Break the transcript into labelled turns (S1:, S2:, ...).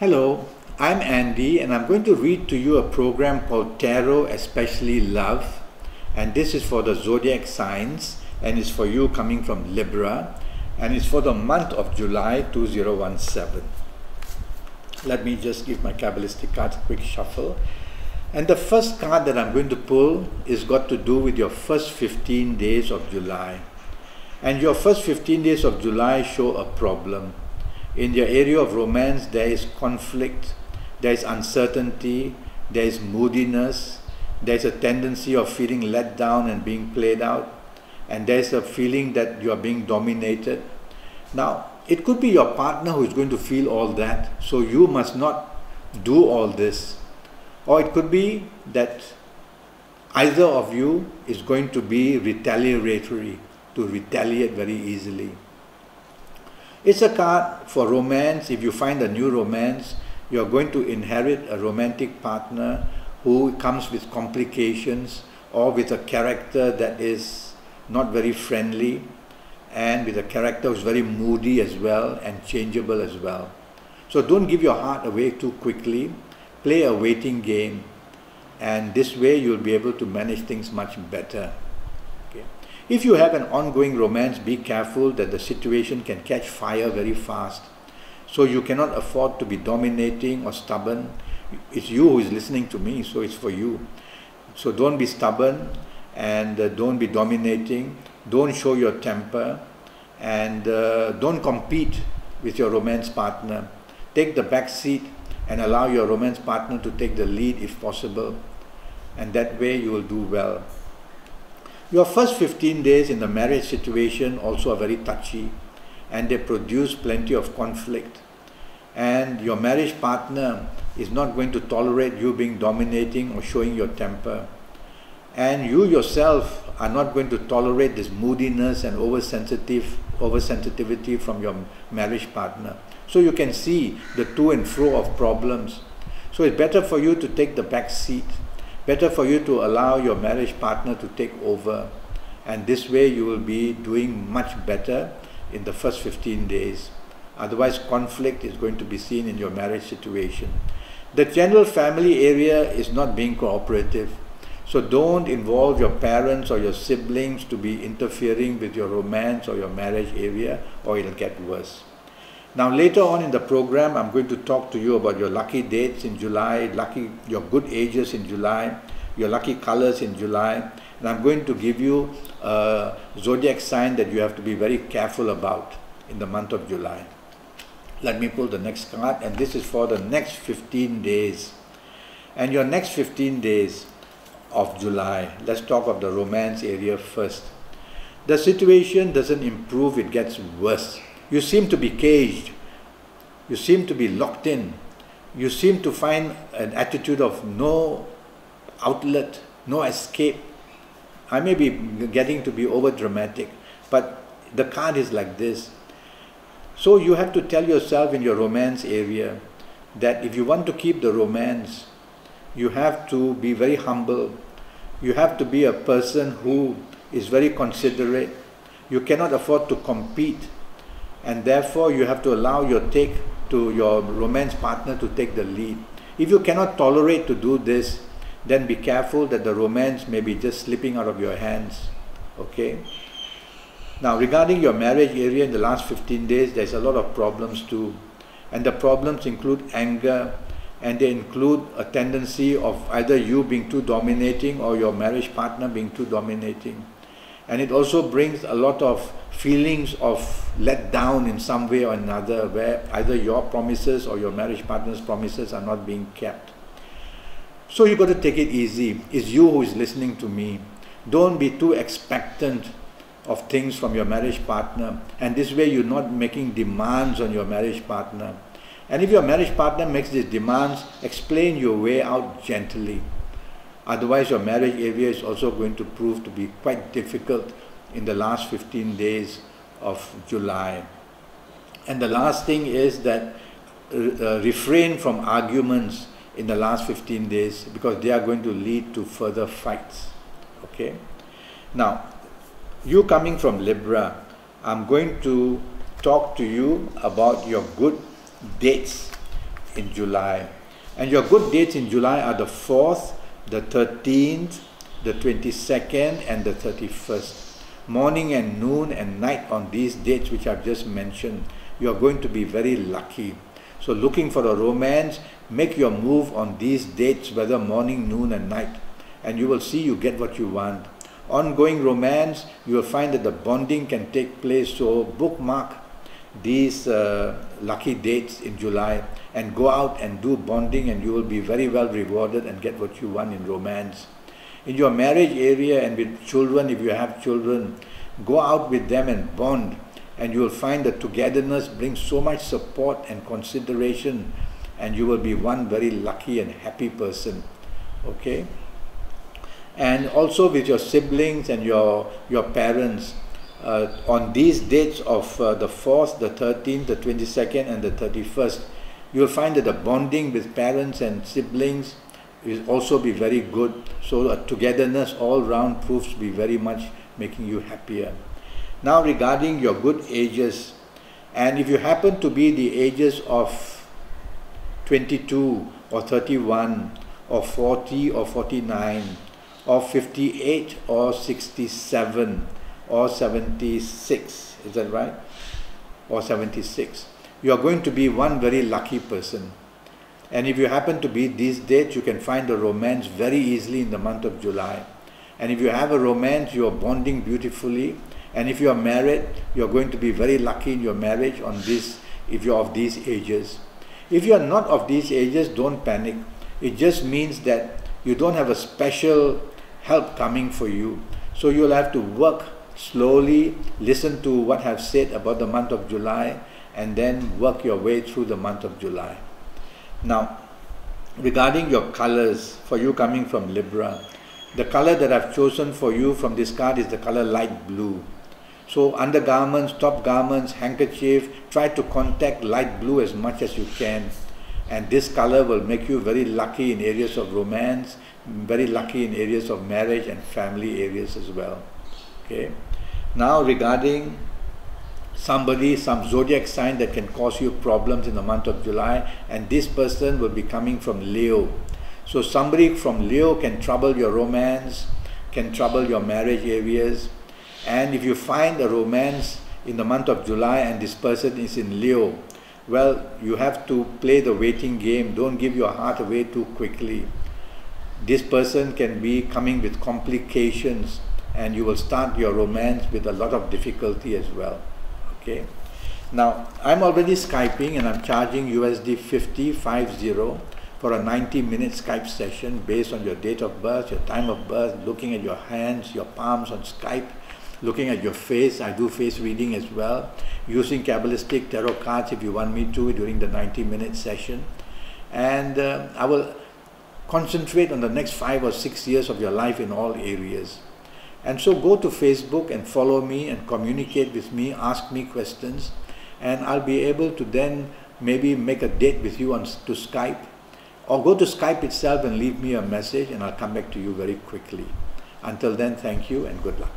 S1: Hello, I'm Andy and I'm going to read to you a program called Tarot, Especially Love, and this is for the Zodiac signs and it's for you coming from Libra and it's for the month of July 2017. Let me just give my Kabbalistic cards a quick shuffle. And the first card that I'm going to pull is got to do with your first 15 days of July. And your first 15 days of July show a problem. In your area of romance, there is conflict, there is uncertainty, there is moodiness, there is a tendency of feeling let down and being played out, and there is a feeling that you are being dominated. Now, it could be your partner who is going to feel all that, so you must not do all this. Or it could be that either of you is going to be retaliatory, to retaliate very easily. It's a card for romance. If you find a new romance, you're going to inherit a romantic partner who comes with complications or with a character that is not very friendly and with a character who's very moody as well and changeable as well. So don't give your heart away too quickly. Play a waiting game, and this way you'll be able to manage things much better. If you have an ongoing romance, be careful that the situation can catch fire very fast. So you cannot afford to be dominating or stubborn. It's you who is listening to me, so it's for you. So don't be stubborn and don't be dominating. Don't show your temper and don't compete with your romance partner. Take the back seat and allow your romance partner to take the lead if possible. And that way you will do well. Your first 15 days in the marriage situation also are very touchy and they produce plenty of conflict. And your marriage partner is not going to tolerate you being dominating or showing your temper. And you yourself are not going to tolerate this moodiness and oversensitivity from your marriage partner. So you can see the to and fro of problems. So it's better for you to take the back seat. Better for you to allow your marriage partner to take over, and this way you will be doing much better in the first 15 days. Otherwise, conflict is going to be seen in your marriage situation. The general family area is not being cooperative, so don't involve your parents or your siblings to be interfering with your romance or your marriage area, or it'll get worse. Now later on in the program, I'm going to talk to you about your lucky dates in July, your good ages in July, your lucky colors in July, and I'm going to give you a zodiac sign that you have to be very careful about in the month of July. Let me pull the next card, and this is for the next 15 days. And your next 15 days of July, let's talk of the romance area first. The situation doesn't improve, it gets worse. You seem to be caged, you seem to be locked in, you seem to find an attitude of no outlet, no escape. I may be getting to be over dramatic, but the card is like this. So you have to tell yourself in your romance area that if you want to keep the romance, you have to be very humble. You have to be a person who is very considerate. You cannot afford to compete. And therefore you have to allow your romance partner to take the lead. If you cannot tolerate to do this, then be careful that the romance may be just slipping out of your hands. Okay? Now regarding your marriage area in the last 15 days, there's a lot of problems too. And the problems include anger, and they include a tendency of either you being too dominating or your marriage partner being too dominating. And it also brings a lot of feelings of let down in some way or another, where either your promises or your marriage partner's promises are not being kept. So you've got to take it easy. It's you who is listening to me. Don't be too expectant of things from your marriage partner, and this way you're not making demands on your marriage partner. And if your marriage partner makes these demands, explain your way out gently. Otherwise, your marriage area is also going to prove to be quite difficult in the last 15 days of July. And the last thing is that refrain from arguments in the last 15 days because they are going to lead to further fights. Okay? Now, you coming from Libra, I'm going to talk to you about your good dates in July. And your good dates in July are the 4th, the 13th, the 22nd and the 31st. Morning and noon and night on these dates which I've just mentioned, you are going to be very lucky. So looking for a romance, make your move on these dates, whether morning, noon and night, and you will see you get what you want. Ongoing romance, you will find that the bonding can take place, so bookmark these lucky dates in July and go out and do bonding, and you will be very well rewarded and get what you want in romance. In your marriage area and with children, if you have children, go out with them and bond, and you will find that togetherness brings so much support and consideration, and you will be one very lucky and happy person. Okay? And also with your siblings and your parents, on these dates of the 4th, the 13th, the 22nd and the 31st, you will find that the bonding with parents and siblings will also be very good. So togetherness all round proves to be very much making you happier. Now regarding your good ages, and if you happen to be the ages of 22 or 31 or 40 or 49 or 58 or 67 or 76, is that right? Or 76. You are going to be one very lucky person. And if you happen to be these dates, you can find a romance very easily in the month of July. And if you have a romance, you are bonding beautifully. And if you are married, you are going to be very lucky in your marriage on this, if you are of these ages. If you are not of these ages, don't panic. It just means that you don't have a special help coming for you. So you'll have to work slowly, listen to what I've said about the month of July, and then work your way through the month of July. Now, regarding your colors, for you coming from Libra, the color that I've chosen for you from this card is the color light blue. So undergarments, top garments, handkerchief, try to contact light blue as much as you can. And this color will make you very lucky in areas of romance, very lucky in areas of marriage and family areas as well. Okay. Now regarding somebody, some zodiac sign that can cause you problems in the month of July, and this person will be coming from Leo. So somebody from Leo can trouble your romance, can trouble your marriage areas. And if you find a romance in the month of July and this person is in Leo, well, you have to play the waiting game. Don't give your heart away too quickly. This person can be coming with complications, and you will start your romance with a lot of difficulty as well. Okay. Now, I'm already Skyping and I'm charging USD 50 for a 90-minute Skype session based on your date of birth, your time of birth, looking at your hands, your palms on Skype, looking at your face. I do face reading as well, using Kabbalistic tarot cards if you want me to during the 90-minute session. And I will concentrate on the next 5 or 6 years of your life in all areas. And so go to Facebook and follow me and communicate with me, ask me questions, and I'll be able to then maybe make a date with you to Skype, or go to Skype itself and leave me a message and I'll come back to you very quickly. Until then, thank you and good luck.